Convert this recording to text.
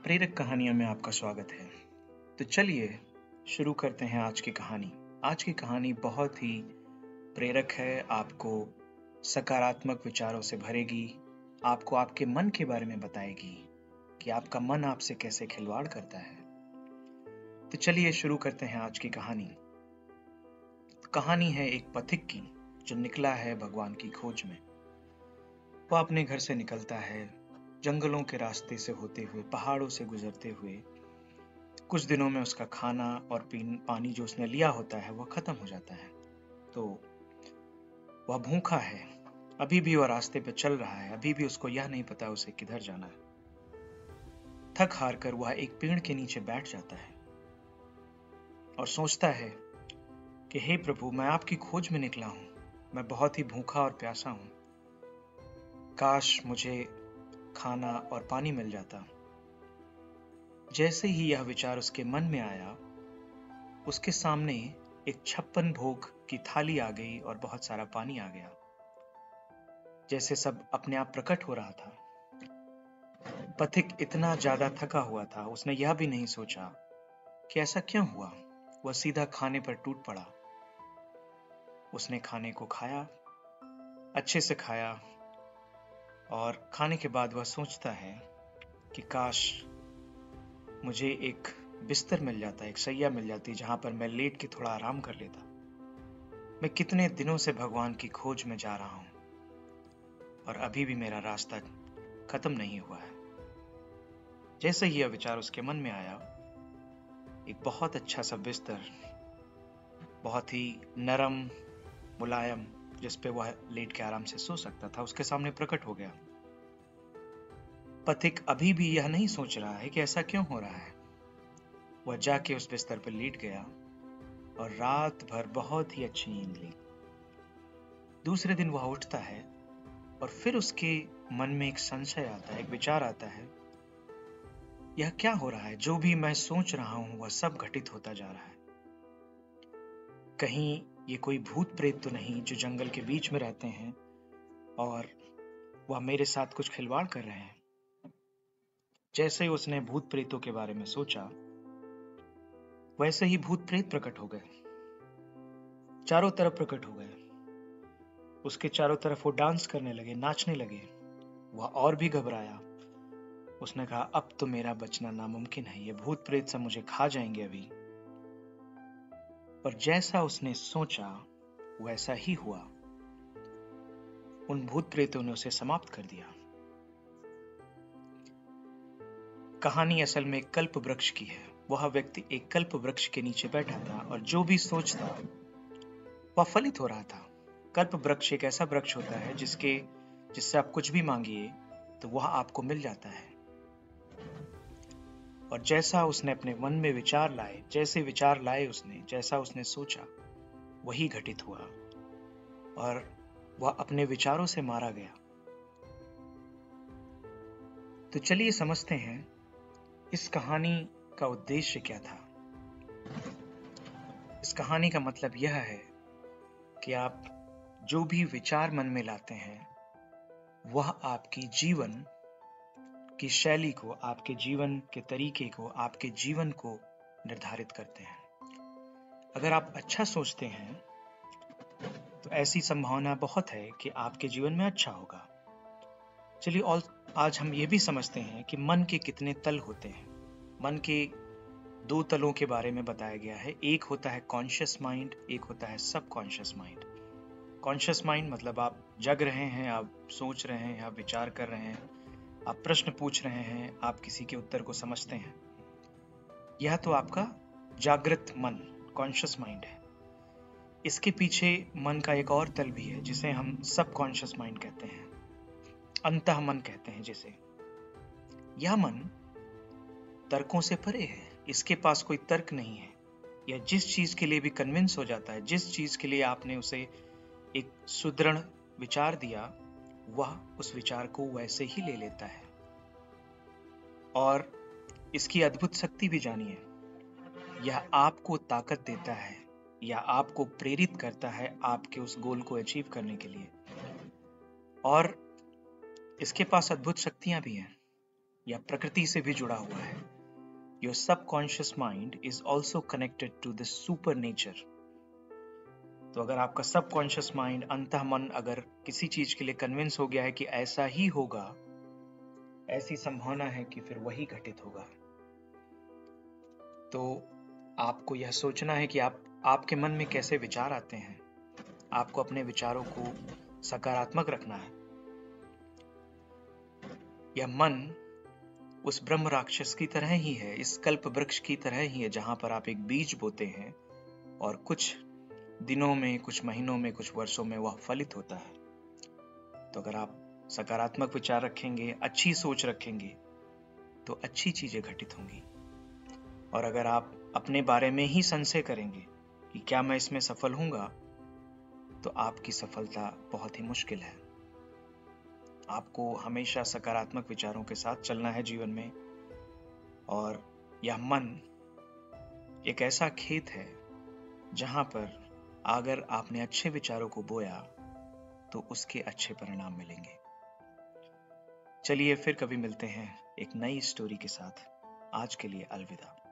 प्रेरक कहानियों में आपका स्वागत है। तो चलिए शुरू करते हैं आज की कहानी। आज की कहानी बहुत ही प्रेरक है, आपको सकारात्मक विचारों से भरेगी, आपको आपके मन के बारे में बताएगी कि आपका मन आपसे कैसे खिलवाड़ करता है। तो चलिए शुरू करते हैं आज की कहानी। कहानी है एक पथिक की जो निकला है भगवान की खोज में। वह अपने घर से निकलता है, जंगलों के रास्ते से होते हुए, पहाड़ों से गुजरते हुए। कुछ दिनों में उसका खाना और पानी जो उसने लिया होता है वह खत्म हो जाता है। तो वह भूखा है, अभी भी वह रास्ते पे चल रहा है, अभी भी उसको यह नहीं पता उसे किधर जाना है। थक हार कर वह एक पेड़ के नीचे बैठ जाता है और सोचता है कि हे प्रभु, मैं आपकी खोज में निकला हूं, मैं बहुत ही भूखा और प्यासा हूं, काश मुझे खाना और पानी मिल जाता। जैसे ही यह विचार उसके मन में आया, उसके सामने एक 56 भोग की थाली आ गई और बहुत सारा पानी आ गया। जैसे सब अपने आप प्रकट हो रहा था। पथिक इतना ज्यादा थका हुआ था, उसने यह भी नहीं सोचा कि ऐसा क्यों हुआ। वह सीधा खाने पर टूट पड़ा। उसने खाने को खाया, अच्छे से खाया, और खाने के बाद वह सोचता है कि काश मुझे एक बिस्तर मिल जाता, एक सैया मिल जाती जहां पर मैं लेट के थोड़ा आराम कर लेता। मैं कितने दिनों से भगवान की खोज में जा रहा हूं और अभी भी मेरा रास्ता खत्म नहीं हुआ है। जैसे ही यह विचार उसके मन में आया, एक बहुत अच्छा सा बिस्तर, बहुत ही नरम मुलायम, जिस पे वह लेट के आराम से सो सकता था, उसके सामने प्रकट हो गया। पथिक अभी भी यह नहीं सोच रहा है कि ऐसा क्यों हो रहा है। वह जाके उस बिस्तर पर लेट गया और रात भर बहुत ही अच्छी नींद ली। दूसरे दिन वह उठता है और फिर उसके मन में एक संशय आता है, एक विचार आता है, यह क्या हो रहा है? जो भी मैं सोच रहा हूं वह सब घटित होता जा रहा है। कहीं ये कोई भूत प्रेत तो नहीं जो जंगल के बीच में रहते हैं और वह मेरे साथ कुछ खिलवाड़ कर रहे हैं। जैसे ही उसने भूत प्रेतों के बारे में सोचा, वैसे ही भूत प्रेत प्रकट हो गए, चारों तरफ प्रकट हो गए। उसके चारों तरफ वो डांस करने लगे, नाचने लगे। वह और भी घबराया। उसने कहा, अब तो मेरा बचना नामुमकिन है, ये भूत प्रेत सब मुझे खा जाएंगे अभी। पर जैसा उसने सोचा वैसा ही हुआ। उन भूत प्रेतों ने उसे समाप्त कर दिया। कहानी असल में कल्प वृक्ष की है। वह व्यक्ति एक कल्प वृक्ष के नीचे बैठा था और जो भी सोचता वह फलित हो रहा था। कल्प वृक्ष एक ऐसा वृक्ष होता है जिससे आप कुछ भी मांगिए तो वह आपको मिल जाता है। और जैसा उसने अपने मन में विचार लाए, जैसे विचार लाए उसने, जैसा उसने सोचा वही घटित हुआ और वह अपने विचारों से मारा गया। तो चलिए समझते हैं इस कहानी का उद्देश्य क्या था। इस कहानी का मतलब यह है कि आप जो भी विचार मन में लाते हैं वह आपकी जीवन की शैली को, आपके जीवन के तरीके को, आपके जीवन को निर्धारित करते हैं। अगर आप अच्छा सोचते हैं तो ऐसी संभावना बहुत है कि आपके जीवन में अच्छा होगा। चलिए और आज हम ये भी समझते हैं कि मन के कितने तल होते हैं। मन के दो तलों के बारे में बताया गया है। एक होता है कॉन्शियस माइंड, एक होता है सबकॉन्शियस माइंड। कॉन्शियस माइंड मतलब आप जग रहे हैं, आप सोच रहे हैं, आप विचार कर रहे हैं, आप प्रश्न पूछ रहे हैं, आप किसी के उत्तर को समझते हैं। यह तो आपका जागृत मन, कॉन्शियस माइंड है। इसके पीछे मन का एक और तल भी है जिसे हम सबकॉन्शियस माइंड कहते हैं, अंतः मन कहते हैं जिसे। यह मन तर्कों से परे है, इसके पास कोई तर्क नहीं है। यह जिस चीज के लिए भी कन्विंस हो जाता है, जिस चीज के लिए आपने उसे एक सुदृढ़ विचार दिया, वह उस विचार को वैसे ही ले लेता है। और इसकी अद्भुत शक्ति भी जानिए, यह आपको ताकत देता है या आपको प्रेरित करता है आपके उस गोल को अचीव करने के लिए। और इसके पास अद्भुत शक्तियां भी हैं। या प्रकृति से भी जुड़ा हुआ है। Your subconscious mind is also connected to the super nature. तो अगर आपका सबकॉन्शियस माइंड, अंतः मन, अगर किसी चीज के लिए कन्विंस हो गया है कि ऐसा ही होगा, ऐसी संभावना है कि फिर वही घटित होगा, तो आपको यह सोचना है कि आपके मन में कैसे विचार आते हैं। आपको अपने विचारों को सकारात्मक रखना है। यह मन उस ब्रह्म राक्षस की तरह ही है, इस कल्प वृक्ष की तरह ही है, जहां पर आप एक बीज बोते हैं और कुछ दिनों में, कुछ महीनों में, कुछ वर्षों में वह फलित होता है। तो अगर आप सकारात्मक विचार रखेंगे, अच्छी सोच रखेंगे, तो अच्छी चीजें घटित होंगी। और अगर आप अपने बारे में ही संशय करेंगे कि क्या मैं इसमें सफल होऊंगा, तो आपकी सफलता बहुत ही मुश्किल है। आपको हमेशा सकारात्मक विचारों के साथ चलना है जीवन में। और यह मन एक ऐसा खेत है जहां पर अगर आपने अच्छे विचारों को बोया तो उसके अच्छे परिणाम मिलेंगे। चलिए फिर कभी मिलते हैं एक नई स्टोरी के साथ। आज के लिए अलविदा।